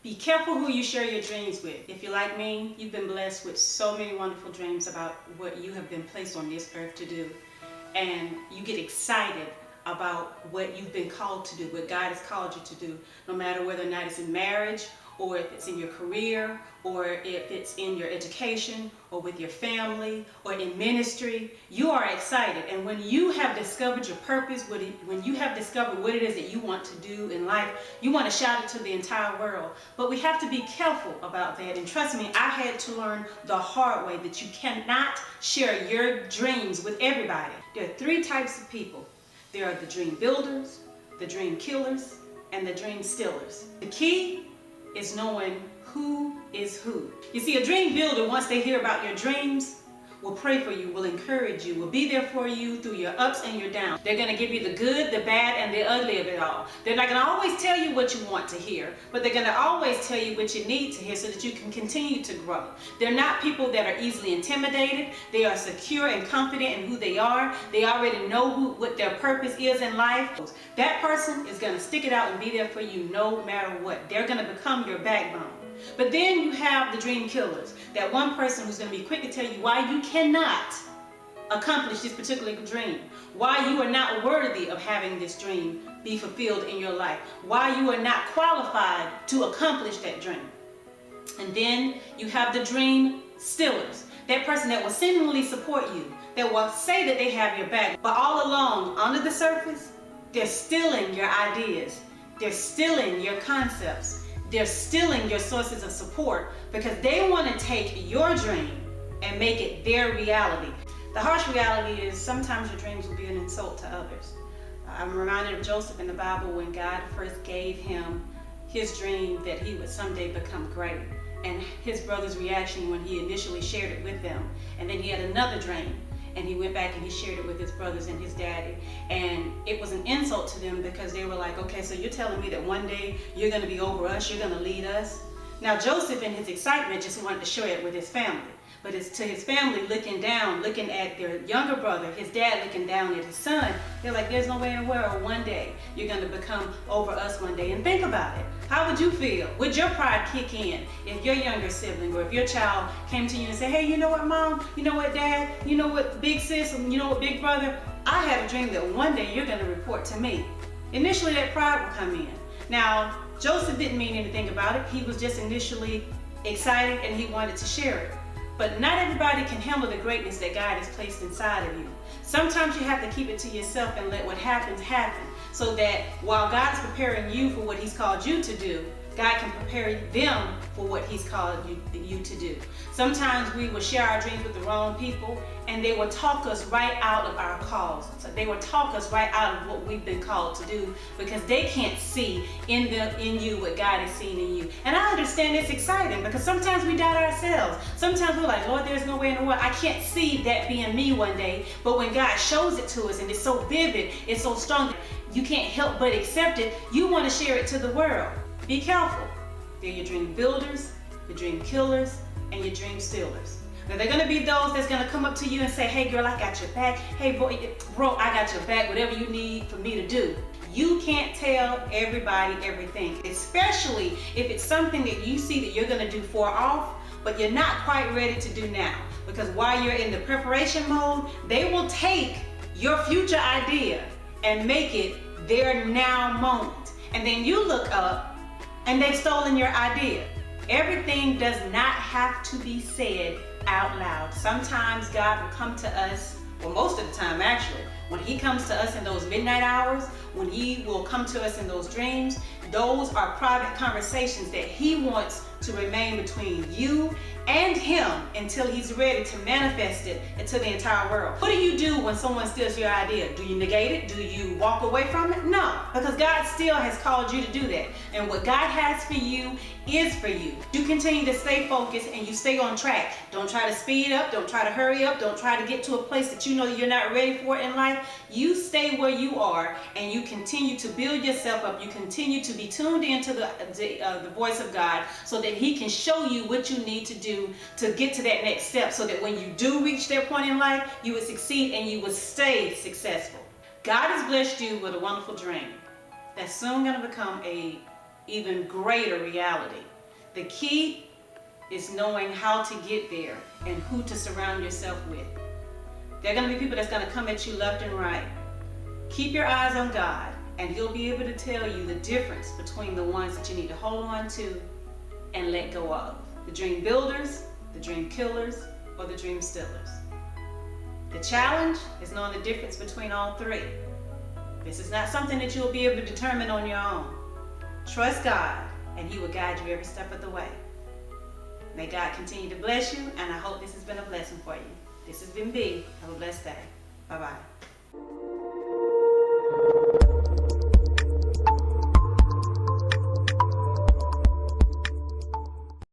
Be careful who you share your dreams with. If you're like me, you've been blessed with so many wonderful dreams about what you have been placed on this earth to do. And you get excited about what you've been called to do, what God has called you to do, no matter whether or not it's in marriage, or if it's in your career, or if it's in your education, or with your family, or in ministry. You are excited. And when you have discovered your purpose, when you have discovered what it is that you want to do in life, you want to shout it to the entire world. But we have to be careful about that. And trust me, I had to learn the hard way that you cannot share your dreams with everybody. There are three types of people. There are the dream builders, the dream killers, and the dream stealers. The key is knowing who is who. You see, a dream builder, once they hear about your dreams, will pray for you, will encourage you, will be there for you through your ups and your downs. They're going to give you the good, the bad, and the ugly of it all. They're not going to always tell you what you want to hear, but they're going to always tell you what you need to hear so that you can continue to grow. They're not people that are easily intimidated. They are secure and confident in who they are. They already know what their purpose is in life. That person is going to stick it out and be there for you no matter what. They're going to become your backbone. But then you have the dream killers, that one person who's going to be quick to tell you why you cannot accomplish this particular dream, why you are not worthy of having this dream be fulfilled in your life, why you are not qualified to accomplish that dream. And then you have the dream stealers, that person that will seemingly support you, that will say that they have your back, but all along, under the surface, they're stealing your ideas, they're stealing your concepts. They're stealing your sources of support because they want to take your dream and make it their reality. The harsh reality is sometimes your dreams will be an insult to others. I'm reminded of Joseph in the Bible when God first gave him his dream that he would someday become great, and his brother's reaction when he initially shared it with them. And then he had another dream, and he went back and he shared it with his brothers and his daddy. And it was an insult to them because they were like, okay, so you're telling me that one day you're going to be over us, you're going to lead us? Now Joseph in his excitement just wanted to share it with his family. But it's to his family looking down, looking at their younger brother, his dad looking down at his son. They're like, there's no way in the world one day you're going to become over us one day. And think about it. How would you feel? Would your pride kick in if your younger sibling or if your child came to you and said, hey, you know what, Mom? You know what, Dad? You know what, big sis? You know what, big brother? I have a dream that one day you're going to report to me. Initially, that pride will come in. Now, Joseph didn't mean anything about it. He was just initially excited and he wanted to share it. But not everybody can handle the greatness that God has placed inside of you. Sometimes you have to keep it to yourself and let what happens happen, so that while God's preparing you for what He's called you to do, God can prepare them for what He's called you to do. Sometimes we will share our dreams with the wrong people, and they will talk us right out of our calls. So they will talk us right out of what we've been called to do because they can't see in you what God has seen in you. And I understand it's exciting because sometimes we doubt ourselves. Sometimes we're like, Lord, there's no way in the world. I can't see that being me one day. But when God shows it to us and it's so vivid, it's so strong, you can't help but accept it. You want to share it to the world. Be careful. They're your dream builders, your dream killers, and your dream stealers. Now they're going to be those that's going to come up to you and say, hey girl, I got your back. Hey boy, bro, I got your back. Whatever you need for me to do. You can't tell everybody everything, especially if it's something that you see that you're going to do far off, but you're not quite ready to do now. Because while you're in the preparation mode, they will take your future idea and make it their now moment. And then you look up and they've stolen your idea. Everything does not have to be said out loud. Sometimes God will come to us, well, most of the time actually, when He comes to us in those midnight hours, when He will come to us in those dreams, those are private conversations that He wants to remain between you and Him until He's ready to manifest it into the entire world. What do you do when someone steals your idea? Do you negate it? Do you walk away from it? No, because God still has called you to do that. And what God has for you is for you. You continue to stay focused and you stay on track. Don't try to speed up. Don't try to hurry up. Don't try to get to a place that you know you're not ready for in life. You stay where you are and you continue to build yourself up. You continue to be tuned into the voice of God so that He can show you what you need to do to get to that next step, so that when you do reach that point in life, you will succeed and you will stay successful. God has blessed you with a wonderful dream that's soon going to become a even greater reality. The key is knowing how to get there and who to surround yourself with. There are going to be people that's going to come at you left and right. Keep your eyes on God, and He'll be able to tell you the difference between the ones that you need to hold on to and let go of. The dream builders, the dream killers, or the dream stealers. The challenge is knowing the difference between all three. This is not something that you'll be able to determine on your own. Trust God, and He will guide you every step of the way. May God continue to bless you, and I hope this has been a blessing for you. This has been B. Have a blessed day. Bye-bye.